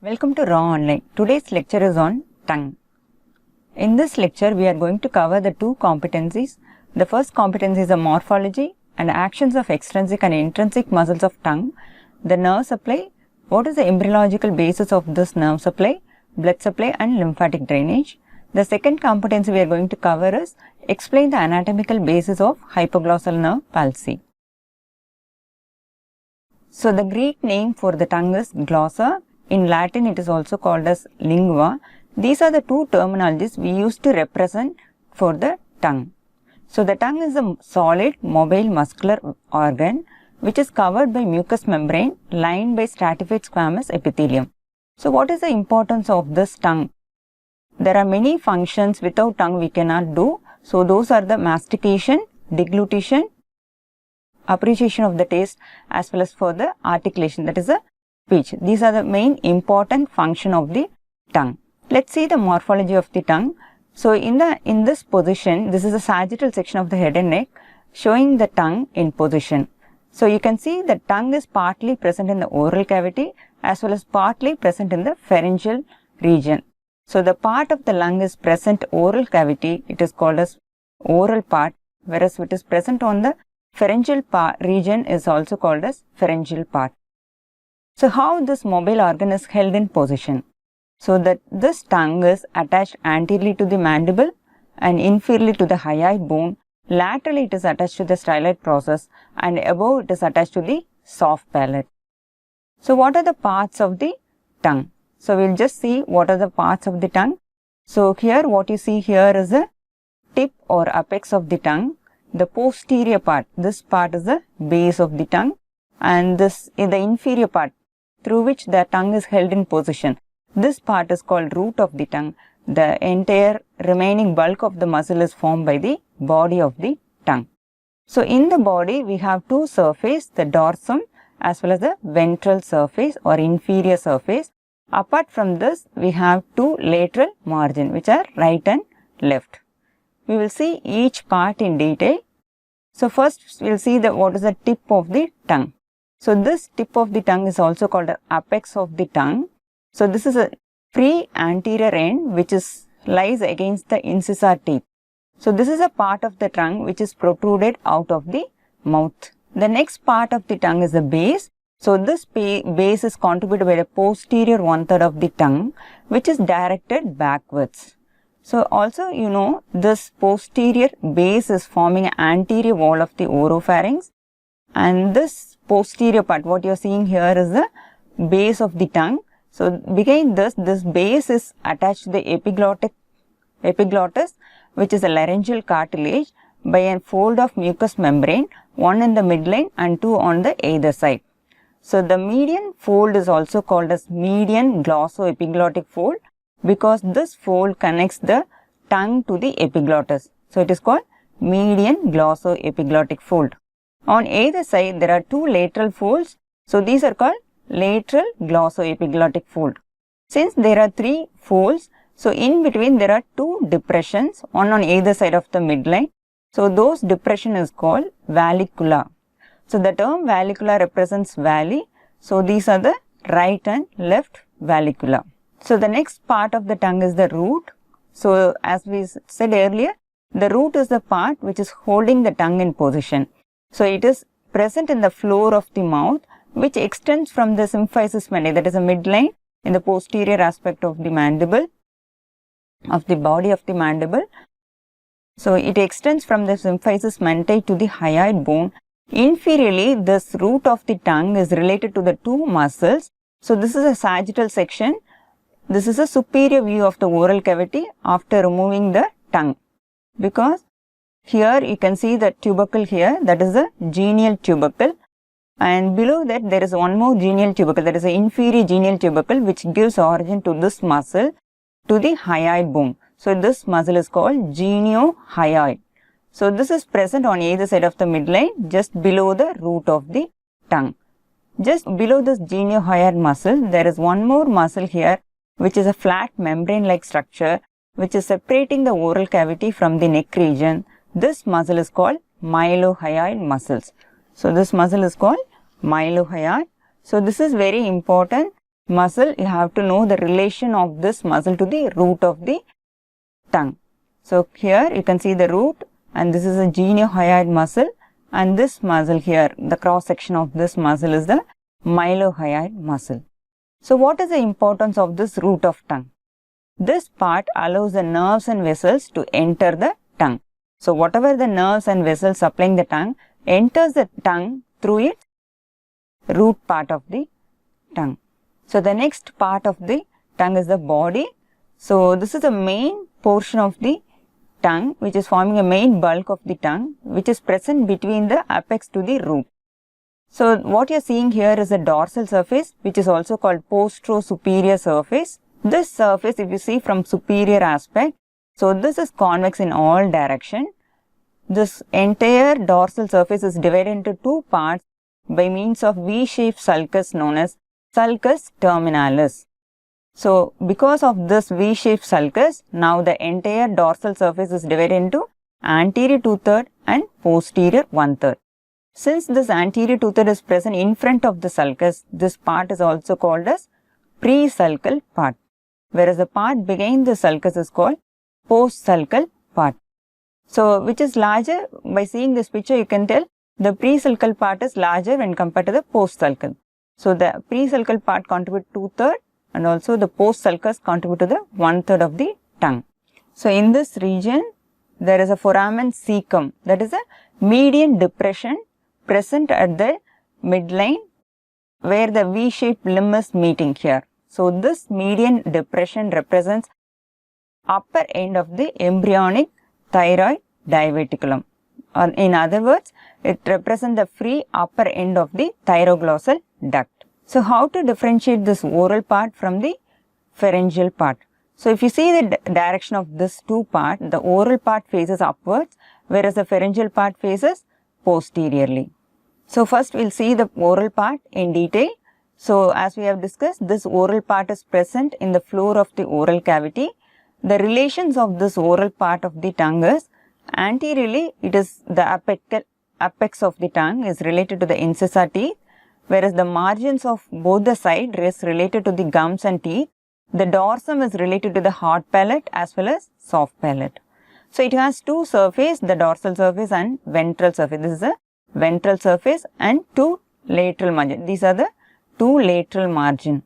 Welcome to RAAONLINE. Today's lecture is on tongue. In this lecture, we are going to cover the two competencies. The first competency is the morphology and actions of extrinsic and intrinsic muscles of tongue, the nerve supply, what is the embryological basis of this nerve supply, blood supply and lymphatic drainage. The second competency we are going to cover is explain the anatomical basis of hypoglossal nerve palsy. So, the Greek name for the tongue is glossa. In Latin, it is also called as lingua. These are the two terminologies we use to represent for the tongue. So, the tongue is a solid, mobile muscular organ which is covered by mucous membrane lined by stratified squamous epithelium. So, what is the importance of this tongue? There are many functions without tongue we cannot do. So, those are the mastication, deglutition, appreciation of the taste as well as for the articulation, that is a speech. These are the main important function of the tongue. Let's see the morphology of the tongue. So, in this position, this is a sagittal section of the head and neck showing the tongue in position. So, you can see the tongue is partly present in the oral cavity as well as partly present in the pharyngeal region. So, the part of the lung is present oral cavity, it is called as oral part, whereas it is present on the pharyngeal region is also called as pharyngeal part. So, how this mobile organ is held in position? So, that this tongue is attached anteriorly to the mandible and inferiorly to the hyoid bone. Laterally, it is attached to the styloid process and above it is attached to the soft palate. So, what are the parts of the tongue? So, we will just see what are the parts of the tongue. So, here what you see here is the tip or apex of the tongue. The posterior part, this part is the base of the tongue, and this is the inferior part through which the tongue is held in position. This part is called root of the tongue. The entire remaining bulk of the muscle is formed by the body of the tongue. So, in the body we have two surfaces, the dorsum as well as the ventral surface or inferior surface. Apart from this, we have two lateral margin which are right and left. We will see each part in detail. So, first we will see what is the tip of the tongue. So, this tip of the tongue is also called the apex of the tongue. So, this is a free anterior end which lies against the incisor teeth. So, this is a part of the tongue which is protruded out of the mouth. The next part of the tongue is the base. So, this base is contributed by the posterior 1/3 of the tongue which is directed backwards. So, also you know this posterior base is forming an anterior wall of the oropharynx, and this posterior part what you are seeing here is the base of the tongue. So, behind this base is attached to the epiglottis which is a laryngeal cartilage by a fold of mucous membrane, one in the midline and two on the either side. So, the median fold is also called as median glossoepiglottic fold because this fold connects the tongue to the epiglottis. So, it is called median glossoepiglottic fold. On either side, there are two lateral folds. So, these are called lateral glossoepiglottic fold. Since there are three folds, so in between there are two depressions, one on either side of the midline. So, those depression is called vallicula. So, the term vallicula represents valley. So, these are the right and left vallicula. So, the next part of the tongue is the root. So, as we said earlier, the root is the part which is holding the tongue in position. So, it is present in the floor of the mouth which extends from the symphysis mendae, that is a midline in the posterior aspect of the mandible, of the body of the mandible. So, it extends from the symphysis mendae to the hyoid bone. Inferiorly, this root of the tongue is related to the two muscles. So, this is a sagittal section. This is a superior view of the oral cavity after removing the tongue, because here you can see the tubercle here, that is the genial tubercle, and below that there is one more genial tubercle, that is the inferior genial tubercle which gives origin to this muscle to the hyoid bone. So, this muscle is called geniohyoid. So, this is present on either side of the midline just below the root of the tongue. Just below this geniohyoid muscle, there is one more muscle here which is a flat membrane like structure which is separating the oral cavity from the neck region. This muscle is called mylohyoid muscles. So, this muscle is called mylohyoid. So, this is very important muscle, you have to know the relation of this muscle to the root of the tongue. So here you can see the root, and this is a geniohyoid muscle, and this muscle here, the cross section of this muscle is the mylohyoid muscle. So what is the importance of this root of tongue? This part allows the nerves and vessels to enter the tongue. So whatever the nerves and vessels supplying the tongue enters the tongue through its root part of the tongue. So the next part of the tongue is the body. So this is the main portion of the tongue which is forming a main bulk of the tongue, which is present between the apex to the root. So what you are seeing here is a dorsal surface, which is also called postero-superior surface. This surface, if you see from superior aspect, so this is convex in all direction. This entire dorsal surface is divided into two parts by means of V-shaped sulcus known as sulcus terminalis. So because of this V-shaped sulcus, now the entire dorsal surface is divided into anterior 2/3 and posterior 1/3. Since this anterior 2/3 is present in front of the sulcus, this part is also called as pre-sulcal part, whereas the part behind the sulcus is called post-sulcal part. So which is larger? By seeing this picture, you can tell the pre-sulcal part is larger when compared to the post-sulcal. So the pre-sulcal part contributes 2/3 and also the post-sulcus contribute to the 1/3 of the tongue. So in this region, there is a foramen cecum, that is a median depression present at the midline where the V-shaped limb is meeting here. So this median depression represents upper end of the embryonic thyroid diverticulum. In other words, it represents the free upper end of the thyroglossal duct. So how to differentiate this oral part from the pharyngeal part? So if you see the direction of this two parts, the oral part faces upwards, whereas the pharyngeal part faces posteriorly. So first we'll see the oral part in detail. So as we have discussed, this oral part is present in the floor of the oral cavity. The relations of this oral part of the tongue is anteriorly, it is the apex of the tongue is related to the incisor teeth, whereas the margins of both the sides is related to the gums and teeth. The dorsum is related to the hard palate as well as soft palate. So it has two surfaces, the dorsal surface and ventral surface. This is a ventral surface and two lateral margin. These are the two lateral margin.